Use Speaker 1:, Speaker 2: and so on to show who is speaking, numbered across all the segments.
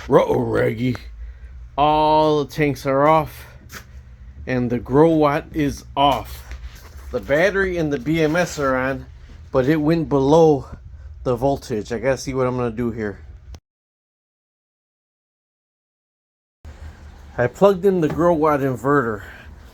Speaker 1: Ruh-oh, Reggie. All the tanks are off and the growatt is off. The battery and the BMS are on, but it went below the voltage. I gotta see what I'm gonna do here. I plugged in the growatt inverter.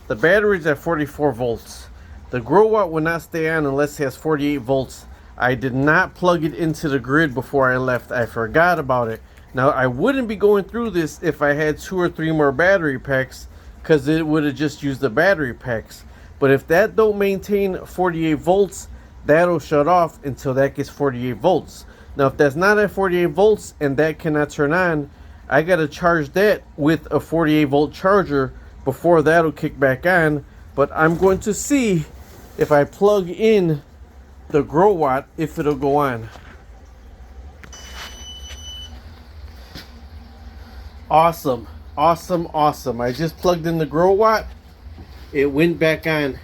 Speaker 1: The battery's at 44 volts. The growatt will not stay on unless it has 48 volts. I did not plug it into the grid before I left. I forgot about it. Now, I wouldn't be going through this if I had 2 or 3 more battery packs, because it would have just used the battery packs. But if that don't maintain 48 volts, that'll shut off until that gets 48 volts. Now, if that's not at 48 volts and that cannot turn on, I gotta charge that with a 48 volt charger before that'll kick back on. But I'm going to see if I plug in the growatt if it'll go on. Awesome, awesome, awesome. I just plugged in the growatt. It went back on.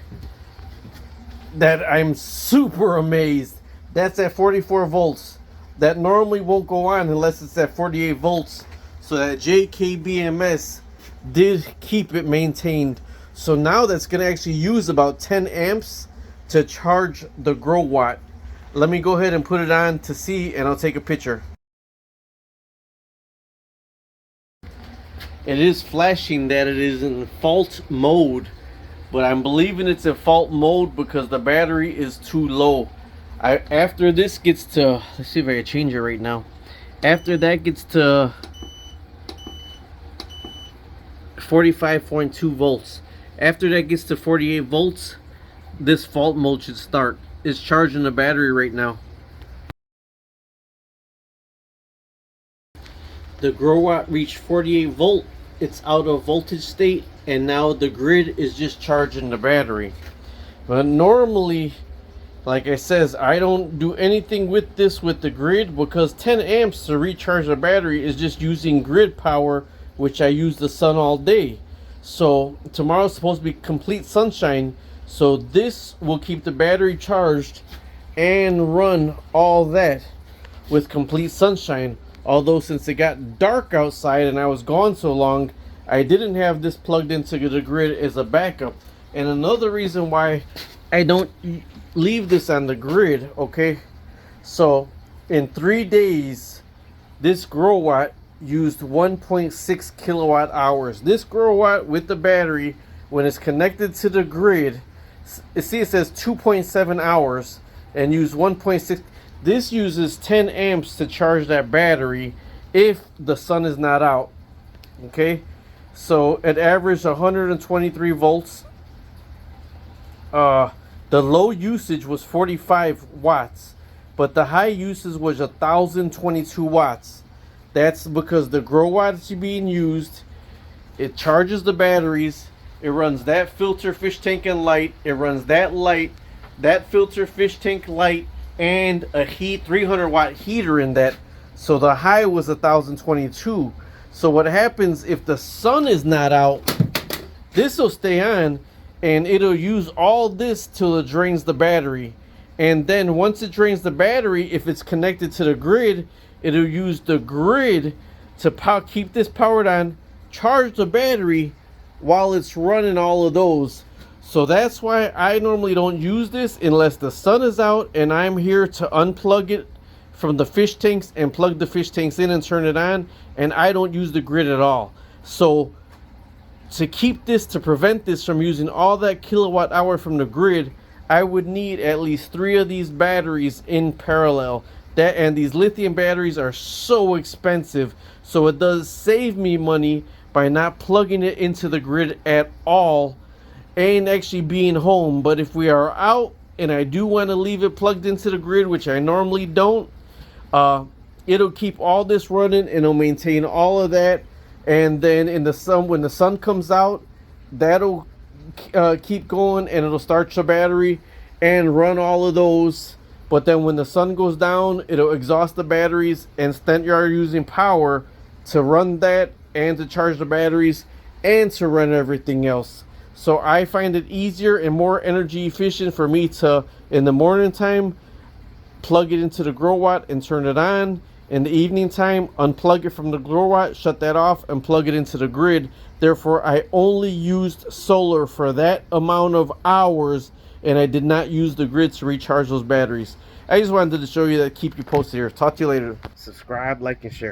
Speaker 1: That I'm super amazed. That's at 44 volts. That normally won't go on unless it's at 48 volts. So that JK BMS did keep it maintained. So now that's going to actually use about 10 amps to charge the growatt. Let me go ahead and put it on to see, and I'll take a picture. It is flashing that it is in fault mode, but I'm believing it's in fault mode because the battery is too low. After this gets to, let's see if I can change it right now. After that gets to 45.2 volts. After that gets to 48 volts, this fault mode should start. It's charging the battery right now. The growatt reached 48 volt. It's out of voltage state, and now the grid is just charging the battery. But normally, like I says, I don't do anything with this with the grid, because 10 amps to recharge the battery is just using grid power, which I use the sun all day. So tomorrow's supposed to be complete sunshine, so this will keep the battery charged and run all that with complete sunshine. Although since it got dark outside and I was gone so long, I didn't have this plugged into the grid as a backup. And another reason why I don't leave this on the grid, okay? So in 3 days, this growatt used 1.6 kilowatt hours. This growatt with the battery, when it's connected to the grid, see it says 2.7 hours and use 1.6. This uses 10 amps to charge that battery if the sun is not out. Okay, so it averaged 123 volts. The low usage was 45 watts, but the high usage was 1,022 watts. That's because the growatt is being used. It charges the batteries. It runs that filter, fish tank, and light. It runs that light, that filter, fish tank, light, and a 300 watt heater in that. So the high was 1,022. So what happens if the sun is not out, this will stay on and it'll use all this till it drains the battery. And then once it drains the battery, if it's connected to the grid, it'll use the grid to keep this powered on, charge the battery while it's running all of those. So that's why I normally don't use this unless the sun is out and I'm here to unplug it from the fish tanks and plug the fish tanks in and turn it on, and I don't use the grid at all. So to keep this, to prevent this from using all that kilowatt hour from the grid, I would need at least 3 of these batteries in parallel. And these lithium batteries are so expensive, so it does save me money by not plugging it into the grid at all and actually being home. But if we are out and I do want to leave it plugged into the grid, which I normally don't, it'll keep all this running and it'll maintain all of that. And then in the sun, when the sun comes out, that'll keep going and it'll start your battery and run all of those. But then when the sun goes down, it'll exhaust the batteries, and then you're using power to run that and to charge the batteries and to run everything else. So I find it easier and more energy efficient for me to, in the morning time, plug it into the growatt and turn it on, In the evening time, unplug it from the growatt, shut that off, and plug it into the grid. Therefore, I only used solar for that amount of hours, and I did not use the grid to recharge those batteries. I just wanted to show you that, keep you posted here. Talk to you later. Subscribe, like, and share.